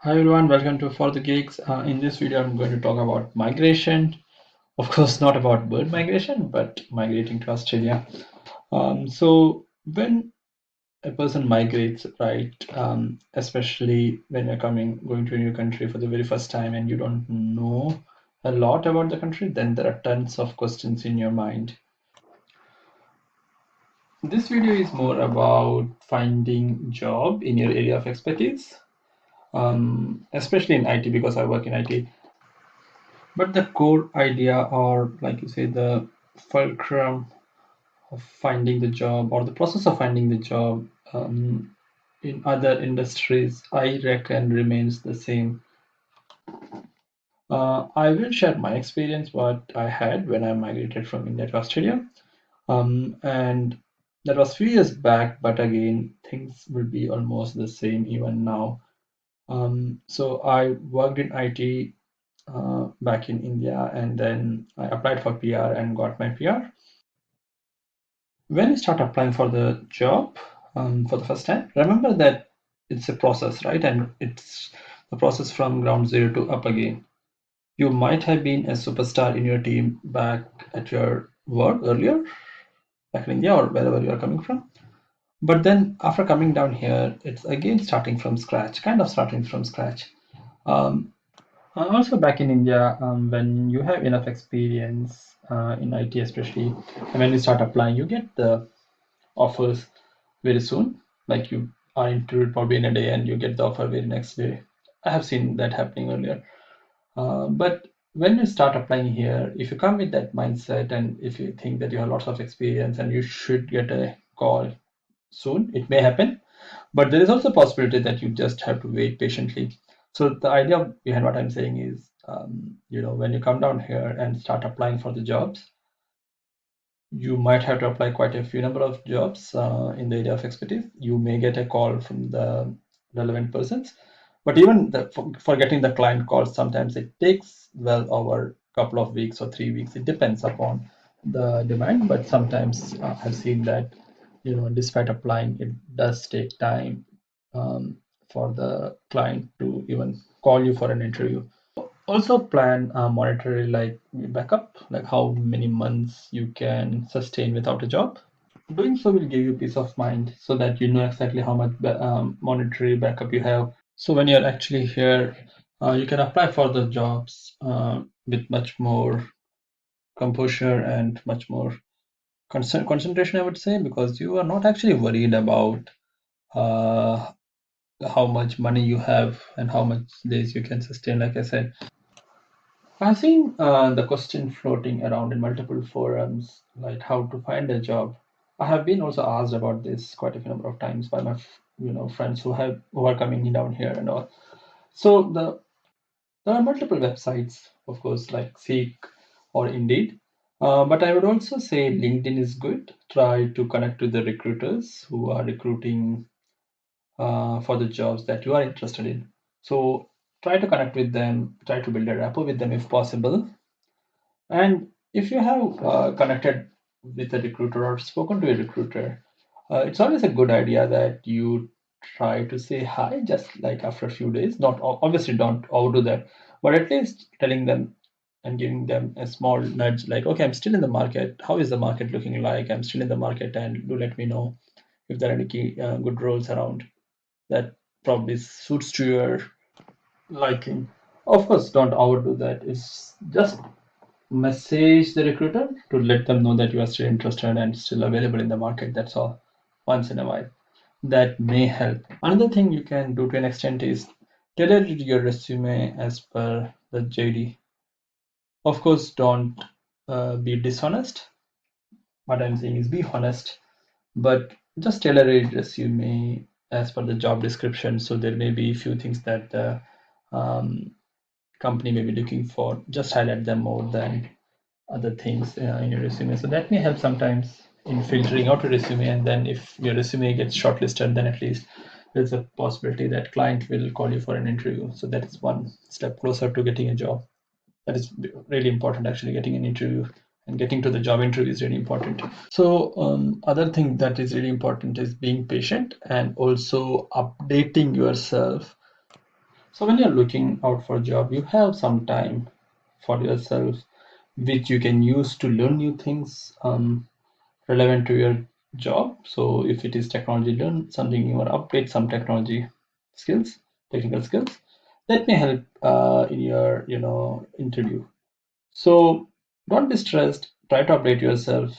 Hi everyone, welcome to For the Geeks. In this video, I'm going to talk about migration. Of course, not about bird migration, but migrating to Australia. When a person migrates, right, especially when you're going to a new country for the very first time and you don't know a lot about the country, then there are tons of questions in your mind. This video is more about finding job in your area of expertise, especially in IT because I work in IT. But the core idea, or like you say, the fulcrum of finding the job, or the process of finding the job in other industries, I reckon remains the same. I will share my experience, what I had when I migrated from India to Australia. And that was few years back, but again, things will be almost the same even now. So I worked in IT back in India, and then I applied for PR and got my PR. When you start applying for the job for the first time, remember that it's a process, right? And it's the process from ground zero to up again. You might have been a superstar in your team back at your work earlier, back in India or wherever you are coming from. But then after coming down here, it's again starting from scratch, kind of starting from scratch. Um, Also, back in India, when you have enough experience in IT, especially, and when you start applying, you get the offers very soon. Like you are interviewed probably in a day, and you get the offer very next day. I have seen that happening earlier. But when you start applying here, if you come with that mindset, and if you think that you have lots of experience and you should get a call soon, it may happen, but there is also a possibility that you just have to wait patiently. So the idea behind what I'm saying is, when you come down here and start applying for the jobs, you might have to apply quite a few number of jobs in the area of expertise. You may get a call from the relevant persons, but even for getting the client calls, sometimes it takes well over a couple of weeks or 3 weeks. It depends upon the demand, but sometimes I've seen that despite applying, it does take time for the client to even call you for an interview. Also plan a monetary like backup, like how many months you can sustain without a job. Doing so will give you peace of mind so that you know exactly how much monetary backup you have. So when you're actually here, you can apply for the jobs with much more composure and much more concentration, I would say, because you are not actually worried about uh, how much money you have and how much days you can sustain. Like I said, I've seen the question floating around in multiple forums, like how to find a job. I have been also asked about this quite a few number of times by my friends who are coming down here and all. So there are multiple websites, of course, like Seek or Indeed. But I would also say LinkedIn is good. Try to connect with the recruiters who are recruiting for the jobs that you are interested in. So try to connect with them, try to build a rapport with them if possible. And if you have connected with a recruiter or spoken to a recruiter, it's always a good idea that you try to say hi just like after a few days. Not obviously don't overdo that, but at least telling them and giving them a small nudge like, okay, I'm still in the market. How is the market looking like? I'm still in the market, and do let me know if there are any good roles around that probably suits to your liking. Of course, don't overdo that. It's just message the recruiter to let them know that you are still interested and still available in the market. That's all, once in a while. That may help. Another thing you can do to an extent is tailor your resume as per the JD. Of course, don't be dishonest. What I'm saying is be honest, but just tailor a resume as per the job description. So there may be a few things that the um, company may be looking for. Just highlight them more than other things in your resume. So that may help sometimes in filtering out a resume. And then if your resume gets shortlisted, then at least there's a possibility that client will call you for an interview. So that is one step closer to getting a job. That is really important, actually, getting an interview and getting to the job interview is really important. So other thing that is really important is being patient and also updating yourself. So when you're looking out for a job, you have some time for yourself, which you can use to learn new things relevant to your job. So if it is technology, learn something new or upgrade some technology skills, technical skills that may help in your interview. So don't be stressed. Try to update yourself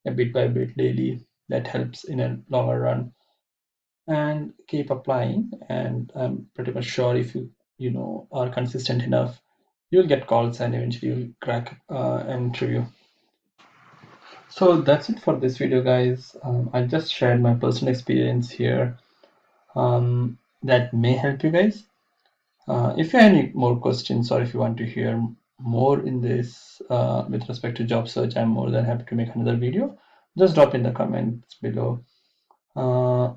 a bit by bit daily. That helps in a longer run. And keep applying. And I'm pretty much sure if you are consistent enough, you'll get calls and eventually you'll crack an interview. So that's it for this video, guys. I just shared my personal experience here that may help you guys. If you have any more questions or if you want to hear more in this with respect to job search, I'm more than happy to make another video. Just drop in the comments below.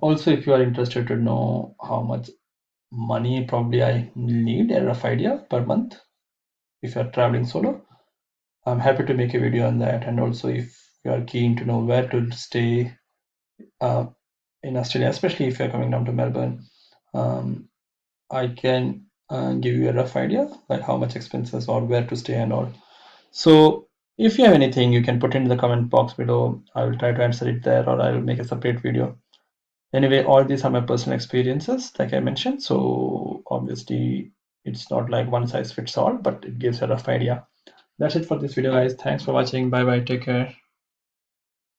Also, if you are interested to know how much money probably I need, a rough idea per month if you're traveling solo, I'm happy to make a video on that. And also, if you are keen to know where to stay uh, in Australia, especially if you're coming down to Melbourne, um, I can give you a rough idea like how much expenses or where to stay and all. So if you have anything, you can put in the comment box below. I will try to answer it there, or I will make a separate video. Anyway, all these are my personal experiences, like I mentioned. So obviously, it's not like one size fits all, but it gives a rough idea. That's it for this video, guys. Thanks for watching. Bye bye. Take care.